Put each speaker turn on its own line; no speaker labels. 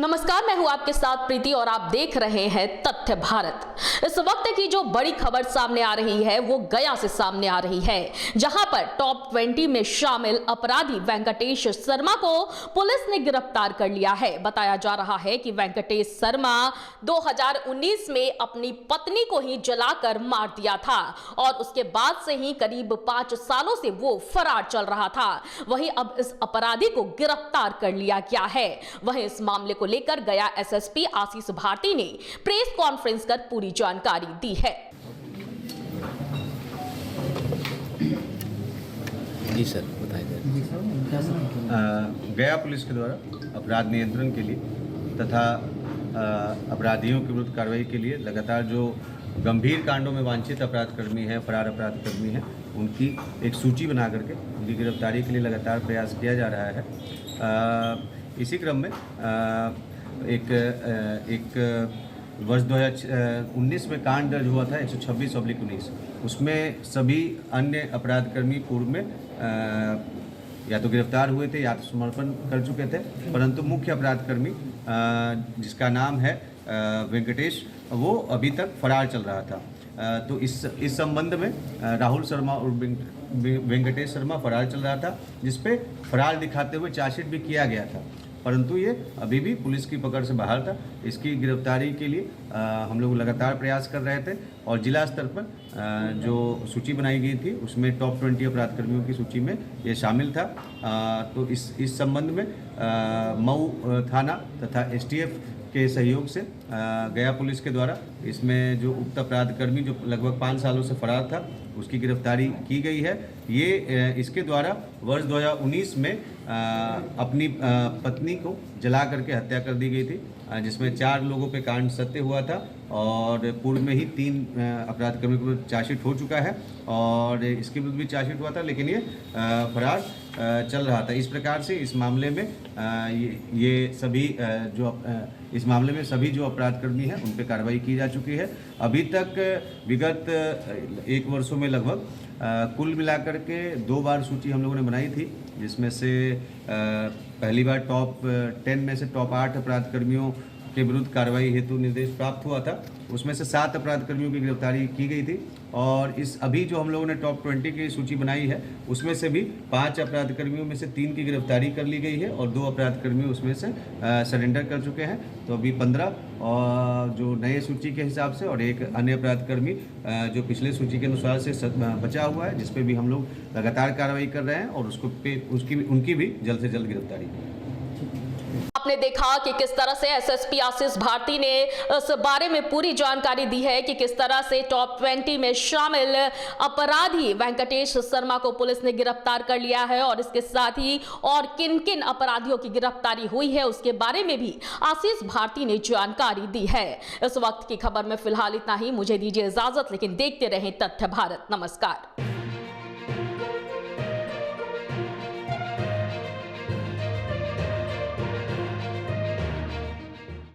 नमस्कार, मैं हूं आपके साथ प्रीति और आप देख रहे हैं तथ्य भारत। इस वक्त की जो बड़ी खबर सामने आ रही है वो गया से सामने आ रही है, जहां पर टॉप 20 में शामिल अपराधी वेंकटेश शर्मा को पुलिस ने गिरफ्तार कर लिया है। बताया जा रहा है कि वेंकटेश शर्मा 2019 में अपनी पत्नी को ही जलाकर मार दिया था और उसके बाद से ही करीब 5 सालों से वो फरार चल रहा था। वहीं अब इस अपराधी को गिरफ्तार कर लिया गया है। वहीं इस मामले को लेकर गया एसएसपी आशीष भारती ने प्रेस कॉन्फ्रेंस कर पूरी जानकारी दी है।
जी सर, बताइए।
गया पुलिस के द्वारा अपराध नियंत्रण के लिए तथा अपराधियों के विरुद्ध कार्रवाई के लिए लगातार जो गंभीर कांडों में वांछित अपराधकर्मी हैं, फरार अपराधकर्मी हैं, उनकी एक सूची बना करके उनकी गिरफ्तारी के लिए लगातार प्रयास किया जा रहा है। इसी क्रम में एक वर्ष 2019 में कांड दर्ज हुआ था 126/19। उसमें सभी अन्य अपराधकर्मी पूर्व में या तो गिरफ्तार हुए थे या तो समर्पण कर चुके थे, परंतु मुख्य अपराधकर्मी जिसका नाम है वेंकटेश, वो अभी तक फरार चल रहा था। तो इस संबंध में राहुल शर्मा और वेंकटेश शर्मा फरार चल रहा था, जिसपे फरार दिखाते हुए चार्जशीट भी किया गया था, परंतु ये अभी भी पुलिस की पकड़ से बाहर था। इसकी गिरफ्तारी के लिए हम लोग लगातार प्रयास कर रहे थे और जिला स्तर पर जो सूची बनाई गई थी उसमें टॉप 20 अपराधकर्मियों की सूची में ये शामिल था। तो इस संबंध में मऊ थाना तथा एसटीएफ के सहयोग से गया पुलिस के द्वारा इसमें जो उक्त अपराधकर्मी जो लगभग 5 सालों से फरार था उसकी गिरफ्तारी की गई है। ये इसके द्वारा वर्ष 2019 में अपनी पत्नी को जला करके हत्या कर दी गई थी, जिसमें 4 लोगों पे कांड सत्य हुआ था और पूर्व में ही 3 अपराधकर्मियों के विरुद्ध चार्जशीट हो चुका है और इसके विरुद्ध भी चार्जशीट हुआ था, लेकिन ये फरार चल रहा था। इस प्रकार से इस मामले में इस मामले में सभी जो अपराधकर्मी हैं उन पर कार्रवाई की जा चुकी है। अभी तक विगत 1 वर्षों में लगभग कुल मिलाकर के 2 बार सूची हम लोगों ने बनाई थी, जिसमें से पहली बार टॉप 10 में से टॉप 8 अपराधकर्मियों के विरुद्ध कार्रवाई हेतु निर्देश प्राप्त हुआ था। उसमें से 7 अपराधकर्मियों की गिरफ्तारी की गई थी और इस अभी जो हम लोगों ने टॉप 20 की सूची बनाई है उसमें से भी 5 अपराधकर्मियों में से 3 की गिरफ्तारी कर ली गई है और 2 अपराधकर्मी उसमें से सरेंडर कर चुके हैं। तो अभी 15 और जो नए सूची के हिसाब से और एक अन्य अपराधकर्मी जो पिछले सूची के अनुसार से बचा हुआ है, जिस पे भी हम लोग लगातार कार्रवाई कर रहे हैं और उनकी भी जल्द से जल्द गिरफ्तारी।
आपने देखा कि किस तरह से एसएसपी आशीष भारती ने इस बारे में पूरी जानकारी दी है कि किस तरह से टॉप 20 में शामिल अपराधी वेंकटेश शर्मा को पुलिस ने गिरफ्तार कर लिया है और इसके साथ ही और किन किन अपराधियों की गिरफ्तारी हुई है उसके बारे में भी आशीष भारती ने जानकारी दी है। इस वक्त की खबर में फिलहाल इतना ही। मुझे दीजिए इजाजत, लेकिन देखते रहें तथ्य भारत। नमस्कार।